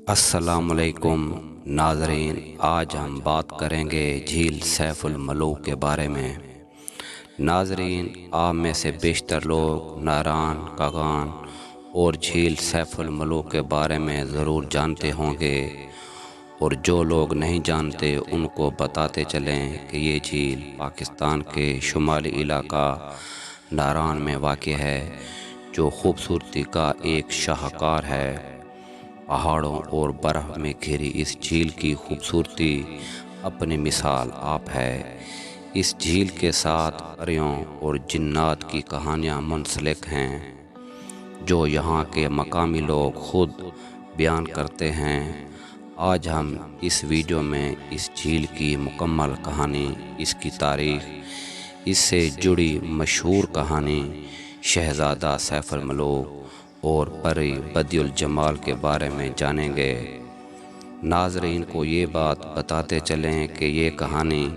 السلام علیکم ناظرین، آج ہم بات کریں گے جھیل سیف الملوک کے بارے میں۔ ناظرین، آپ میں سے بیشتر لوگ ناران، کاغان اور جھیل سیف الملوک کے بارے میں ضرور جانتے ہوں گے، اور جو لوگ نہیں جانتے ان کو بتاتے چلیں کہ یہ جھیل پاکستان کے شمالی علاقہ ناران میں واقع ہے، جو خوبصورتی کا ایک شاہکار ہے۔ پہاڑوں اور برف میں گھری اس جھیل کی خوبصورتی اپنی مثال آپ ہے۔ اس جھیل کے ساتھ پریوں اور جنات کی کہانیاں منسلک ہیں، جو یہاں کے مقامی لوگ خود بیان کرتے ہیں۔ آج ہم اس ویڈیو میں اس جھیل کی مکمل کہانی، اس کی تاریخ، اس سے جڑی مشہور کہانی شہزادہ سیف الملوک اور پری بدیع الجمال کے بارے میں جانیں گے۔ ناظرین کو یہ بات بتاتے چلیں کہ یہ کہانی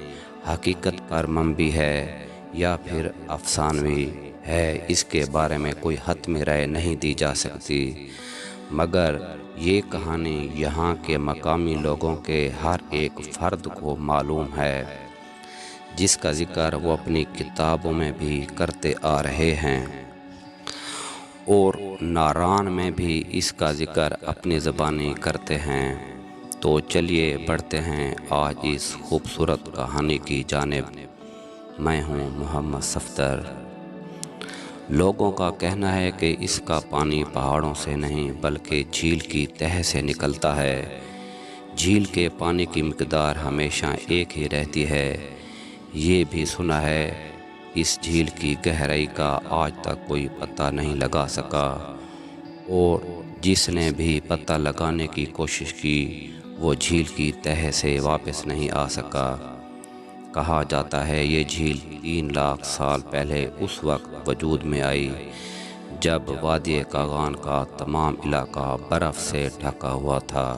حقیقت پر مبنی ہے یا پھر افسانوی ہے، اس کے بارے میں کوئی حتمی رائے نہیں دی جا سکتی، مگر یہ کہانی یہاں کے مقامی لوگوں کے ہر ایک فرد کو معلوم ہے، جس کا ذکر وہ اپنی کتابوں میں بھی کرتے آ رہے ہیں، اور ناران میں بھی اس کا ذکر اپنی زبانی کرتے ہیں۔ تو چلیے بڑھتے ہیں آج اس خوبصورت کہانی کی جانب۔ میں ہوں محمد صفدر۔ لوگوں کا کہنا ہے کہ اس کا پانی پہاڑوں سے نہیں بلکہ جھیل کی تہہ سے نکلتا ہے۔ جھیل کے پانی کی مقدار ہمیشہ ایک ہی رہتی ہے۔ یہ بھی سنا ہے اس جھیل کی گہرائی کا آج تک کوئی پتہ نہیں لگا سکا، اور جس نے بھی پتہ لگانے کی کوشش کی وہ جھیل کی تہہ سے واپس نہیں آ سکا۔ کہا جاتا ہے یہ جھیل 3 لاکھ سال پہلے اس وقت وجود میں آئی جب وادی کاغان کا تمام علاقہ برف سے ڈھکا ہوا تھا،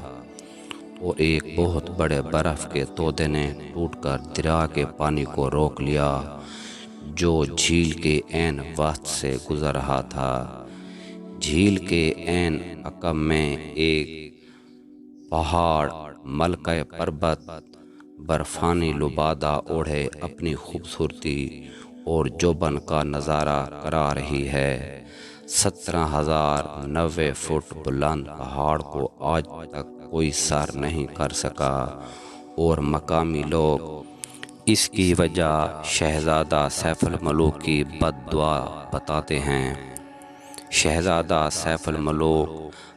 اور ایک بہت بڑے برف کے تودے نے ٹوٹ کر دریا کے پانی کو روک لیا، جو جھیل کے عین وسط سے گزر رہا تھا۔ جھیل کے عین عقب میں ایک پہاڑ ملکہ پربت برفانی لبادہ اوڑھے اپنی خوبصورتی اور جوبن کا نظارہ کرا رہی ہے۔ 17,090 فٹ بلند پہاڑ کو آج تک کوئی سر نہیں کر سکا، اور مقامی لوگ اس کی وجہ شہزادہ سیف الملوک کی بد دعا بتاتے ہیں۔ شہزادہ سیف الملوک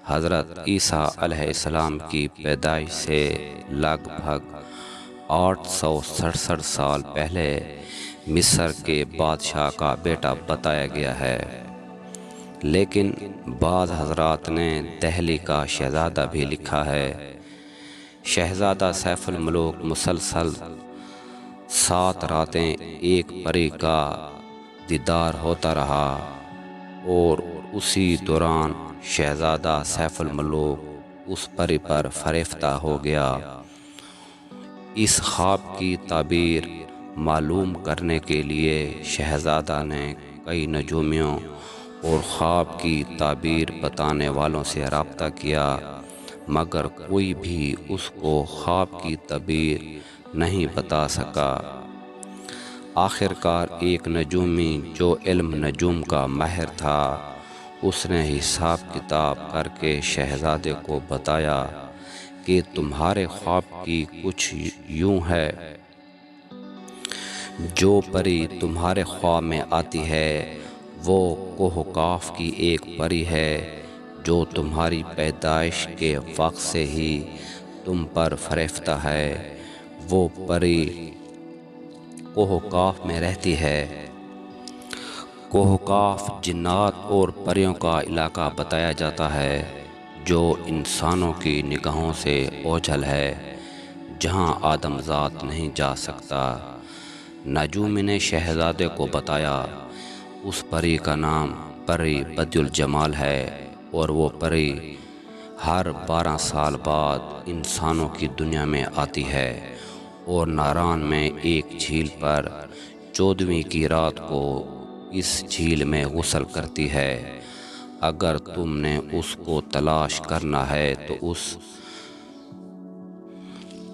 حضرت عیسیٰ علیہ السلام کی پیدائش سے لگ بھگ 867 سال پہلے مصر کے بادشاہ کا بیٹا بتایا گیا ہے، لیکن بعض حضرات نے دہلی کا شہزادہ بھی لکھا ہے۔ شہزادہ سیف الملوک مسلسل 7 راتیں ایک پری کا دیدار ہوتا رہا، اور اسی دوران شہزادہ سیف الملوک اس پری پر فریفتہ ہو گیا۔ اس خواب کی تعبیر معلوم کرنے کے لیے شہزادہ نے کئی نجومیوں اور خواب کی تعبیر بتانے والوں سے رابطہ کیا، مگر کوئی بھی اس کو خواب کی تعبیر نہیں بتا سکا۔ آخرکار ایک نجومی جو علم نجوم کا ماہر تھا، اس نے حساب کتاب کر کے شہزادے کو بتایا کہ تمہارے خواب کی کچھ یوں ہے، جو پری تمہارے خواب میں آتی ہے وہ کوہ کاف کی ایک پری ہے، جو تمہاری پیدائش کے وقت سے ہی تم پر فریفتہ ہے۔ وہ پری کوہ کاف میں رہتی ہے۔ کوہ کاف جنات اور پریوں کا علاقہ بتایا جاتا ہے، جو انسانوں کی نگاہوں سے اوجھل ہے، جہاں آدم ذات نہیں جا سکتا۔ نجومی نے شہزادے کو بتایا اس پری کا نام پری بدیع الجمال ہے، اور وہ پری ہر 12 سال بعد انسانوں کی دنیا میں آتی ہے، اور ناران میں ایک جھیل پر 14ویں کی رات کو اس جھیل میں غسل کرتی ہے۔ اگر تم نے اس کو تلاش کرنا ہے تو اس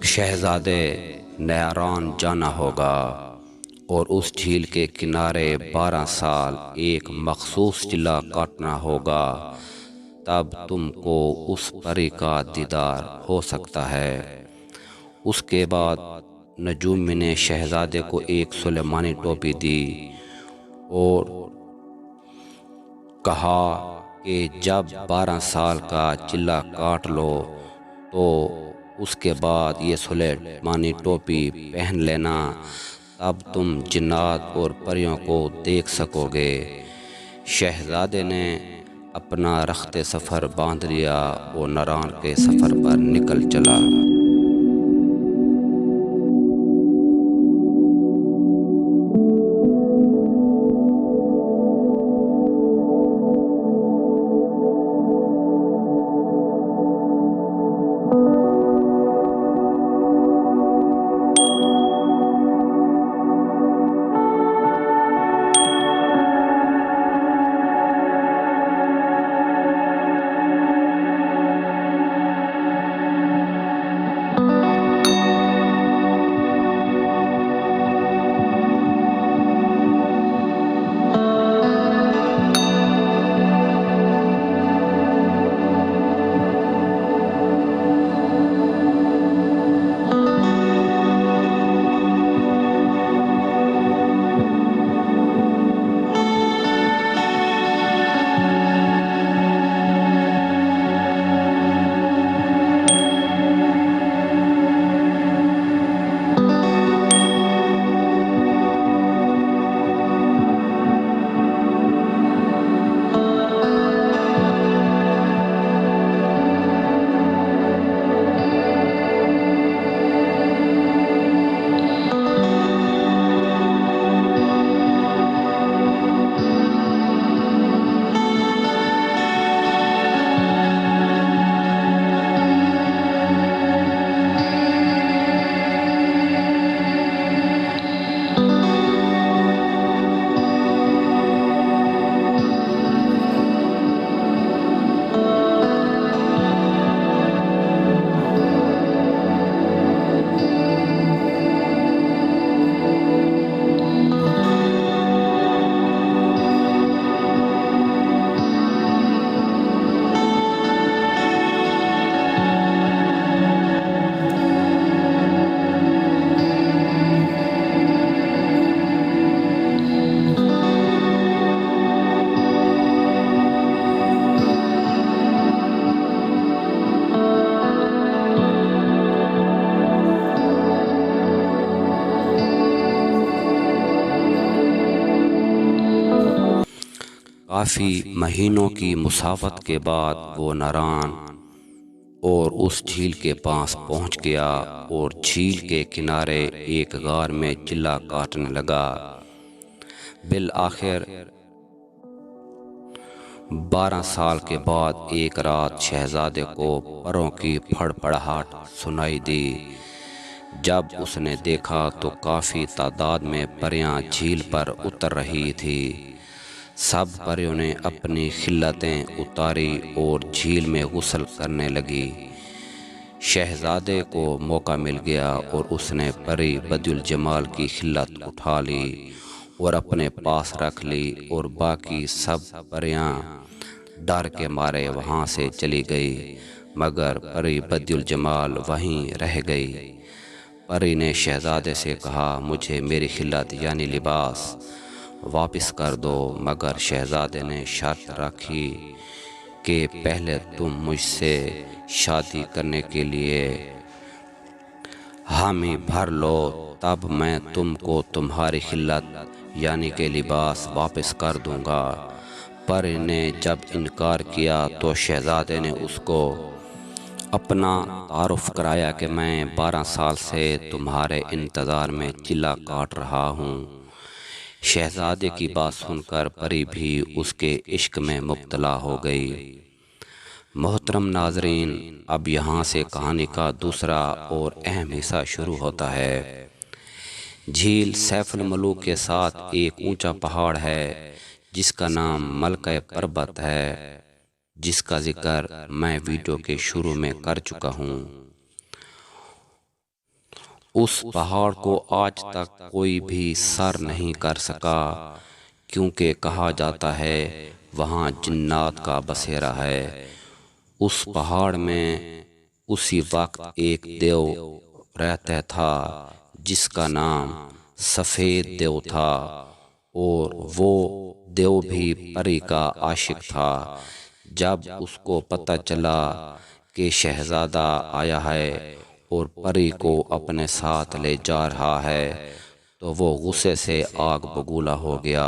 شہزادے نیاران جانا ہوگا اور اس جھیل کے کنارے 12 سال ایک مخصوص چلا کاٹنا ہوگا، تب تم کو اس پری کا دیدار ہو سکتا ہے۔ اس کے بعد نجومی نے شہزادے کو ایک سلیمانی ٹوپی دی اور کہا کہ جب 12 سال کا چلا کاٹ لو تو اس کے بعد یہ سلیمانی ٹوپی پہن لینا، تب تم جنات اور پریوں کو دیکھ سکو گے۔ شہزادے نے اپنا رخت سفر باندھ لیا اور ناران کے سفر پر نکل چلا۔ کافی مہینوں کی مسافت کے بعد وہ ناران اور اس جھیل کے پاس پہنچ گیا اور جھیل کے کنارے ایک غار میں چلا کاٹنے لگا۔ بالآخر 12 سال کے بعد ایک رات شہزادے کو پروں کی پھڑپڑاہٹ سنائی دی۔ جب اس نے دیکھا تو کافی تعداد میں پریاں جھیل پر اتر رہی تھی۔ سب پریوں نے اپنی خلتیں اتاری اور جھیل میں غسل کرنے لگی۔ شہزادے کو موقع مل گیا اور اس نے پری بدیع الجمال کی خلت اٹھا لی اور اپنے پاس رکھ لی، اور باقی سب پریاں ڈر کے مارے وہاں سے چلی گئی، مگر پری بدیع الجمال وہیں رہ گئی۔ پری نے شہزادے سے کہا، مجھے میری خلت یعنی لباس واپس کر دو، مگر شہزادے نے شرط رکھی کہ پہلے تم مجھ سے شادی کرنے کے لیے حامی بھر لو، تب میں تم کو تمہاری خلت یعنی کہ لباس واپس کر دوں گا۔ پری نے جب انکار کیا تو شہزادے نے اس کو اپنا تعارف کرایا کہ میں 12 سال سے تمہارے انتظار میں چلا کاٹ رہا ہوں۔ شہزادے کی بات سن کر پری بھی اس کے عشق میں مبتلا ہو گئی۔ محترم ناظرین، اب یہاں سے کہانی کا دوسرا اور اہم حصہ شروع ہوتا ہے۔ جھیل سیف الملوک کے ساتھ ایک اونچا پہاڑ ہے جس کا نام ملکہ پربت ہے، جس کا ذکر میں ویڈیو کے شروع میں کر چکا ہوں۔ اس پہاڑ کو آج تک کوئی بھی سر نہیں کر سکا، کیونکہ کہا جاتا ہے وہاں جنات کا بسیرا ہے۔ اس پہاڑ میں اسی وقت ایک دیو رہتا تھا جس کا نام سفید دیو تھا، اور وہ دیو بھی پری کا عاشق تھا۔ جب اس کو پتہ چلا کہ شہزادہ آیا ہے اور پری کو اپنے ساتھ لے جا رہا ہے تو وہ غصے سے آگ بگولا ہو گیا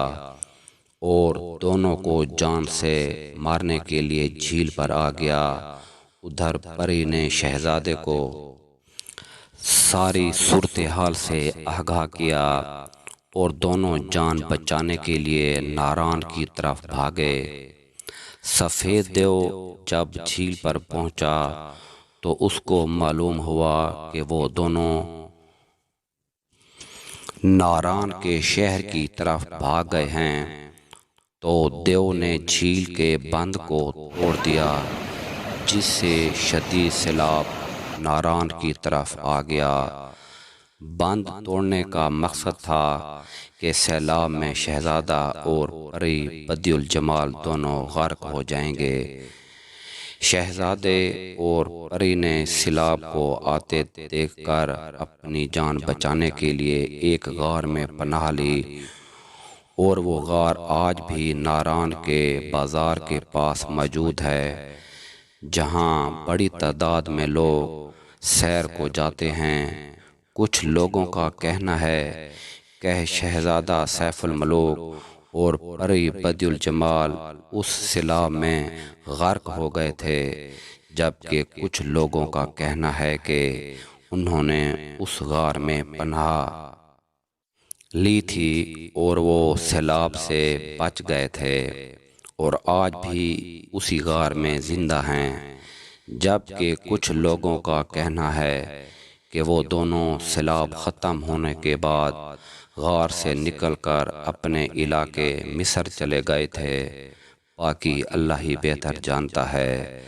اور دونوں کو جان سے مارنے کے لیے جھیل پر آ گیا۔ ادھر پری نے شہزادے کو ساری صورتحال سے آگاہ کیا اور دونوں جان بچانے کے لیے ناران کی طرف بھاگے۔ سفید دیو جب جھیل پر پہنچا تو اس کو معلوم ہوا کہ وہ دونوں ناران کے شہر کی طرف بھاگ گئے ہیں، تو دیو نے جھیل کے بند کو توڑ دیا، جس سے شدید سیلاب ناران کی طرف آ گیا۔ بند توڑنے کا مقصد تھا کہ سیلاب میں شہزادہ اور پری بدیع الجمال دونوں غرق ہو جائیں گے۔ شہزادے اور پری نے سیلاب کو آتے دیکھ کر اپنی جان بچانے کے لیے ایک غار میں پناہ لی، اور وہ غار آج بھی ناران کے بازار کے پاس موجود ہے، جہاں بڑی تعداد میں لوگ سیر کو جاتے ہیں۔ کچھ لوگوں کا کہنا ہے کہ شہزادہ سیف الملوک اور پری بدیع الجمال اس سیلاب میں غرق ہو گئے تھے، جبکہ کچھ لوگوں کا کہنا ہے کہ انہوں نے اس غار میں پناہ لی تھی اور وہ سیلاب سے بچ گئے تھے اور آج بھی اسی غار میں زندہ ہیں، جبکہ کچھ لوگوں کا کہنا ہے کہ وہ دونوں سیلاب ختم ہونے کے بعد غار سے نکل کر اپنے علاقے مصر چلے گئے تھے۔ باقی اللہ ہی بہتر جانتا ہے۔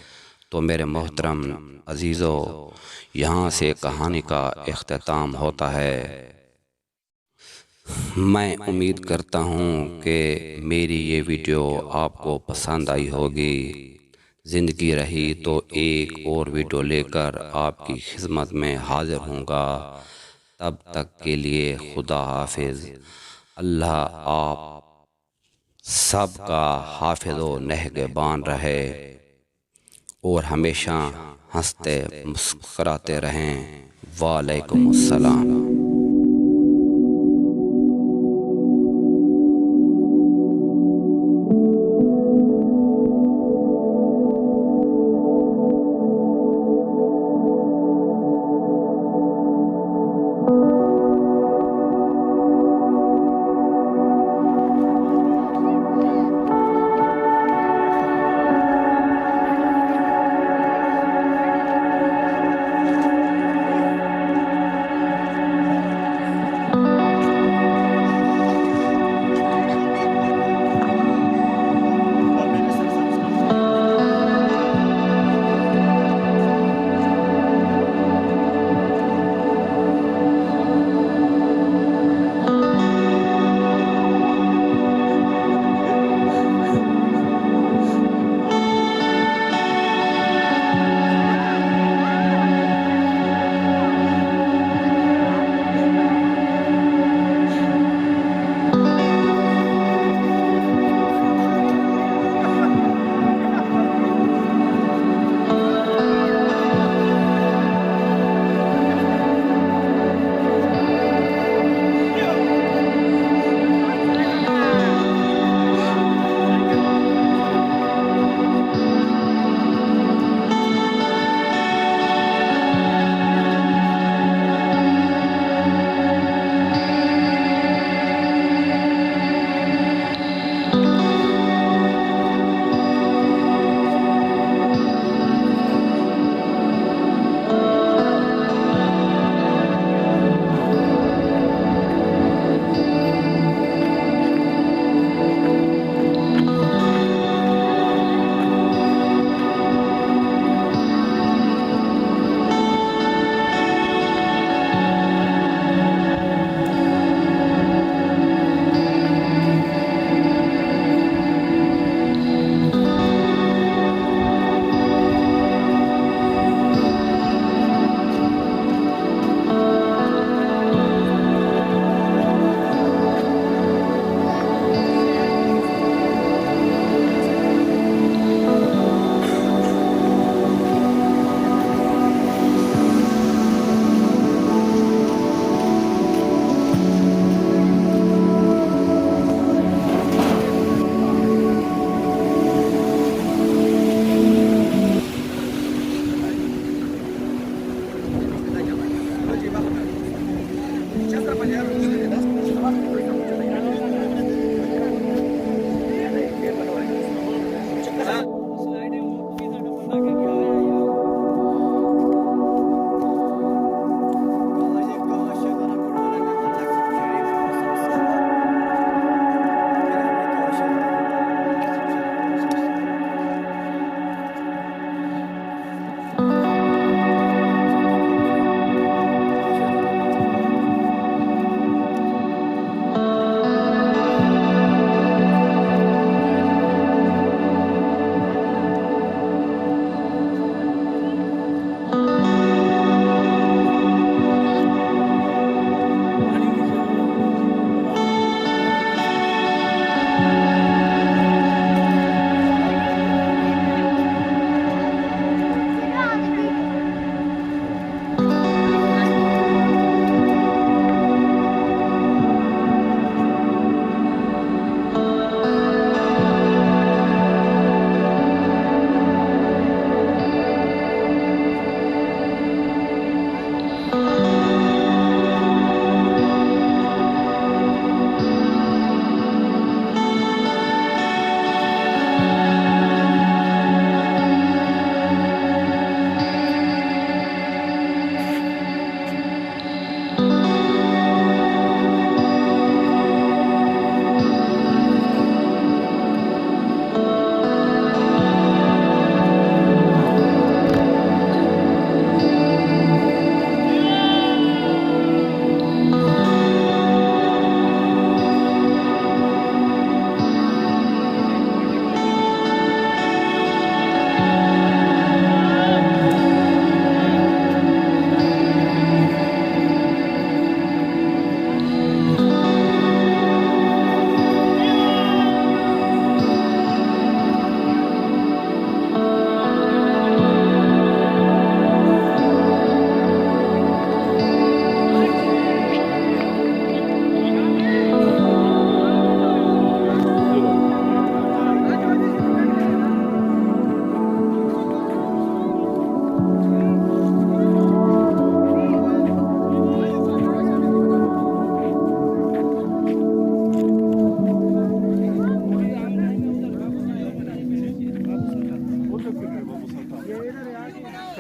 تو میرے محترم عزیزو، یہاں سے کہانی کا اختتام ہوتا ہے۔ میں امید کرتا ہوں کہ میری یہ ویڈیو آپ کو پسند آئی ہوگی۔ زندگی رہی تو ایک اور ویڈیو لے کر آپ کی خدمت میں حاضر ہوں گا۔ تب تک کے لیے خدا حافظ۔ اللہ آپ سب کا حافظ و نگہبان رہے اور ہمیشہ ہنستے مسکراتے رہیں۔ وعلیکم السلام۔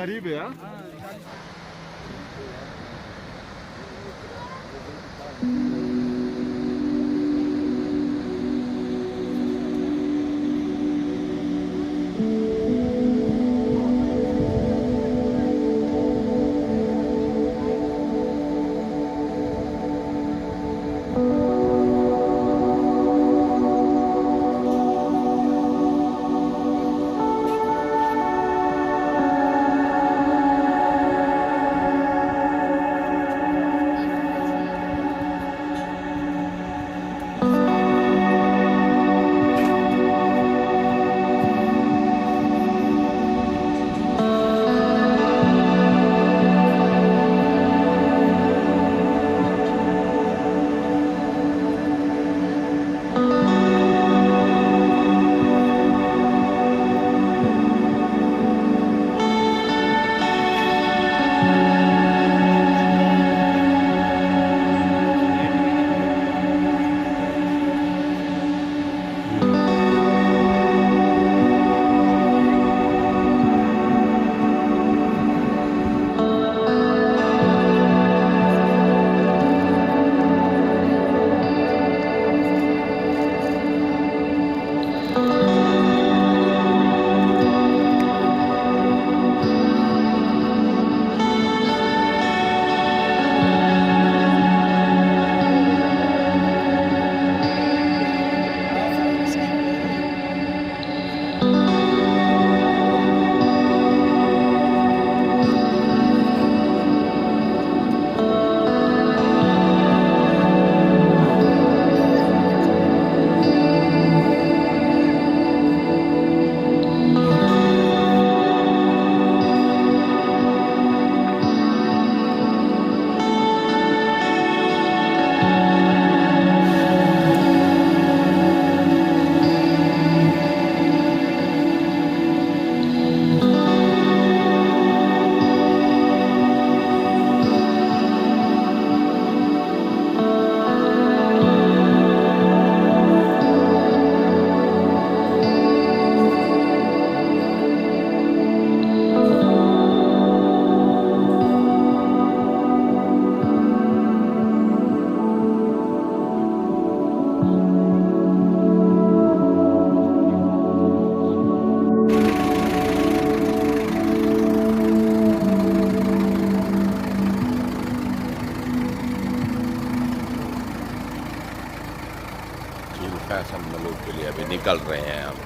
قریب ہے. جھیل فیصل ملوک کے لیے ابھی نکل رہے ہیں ہم.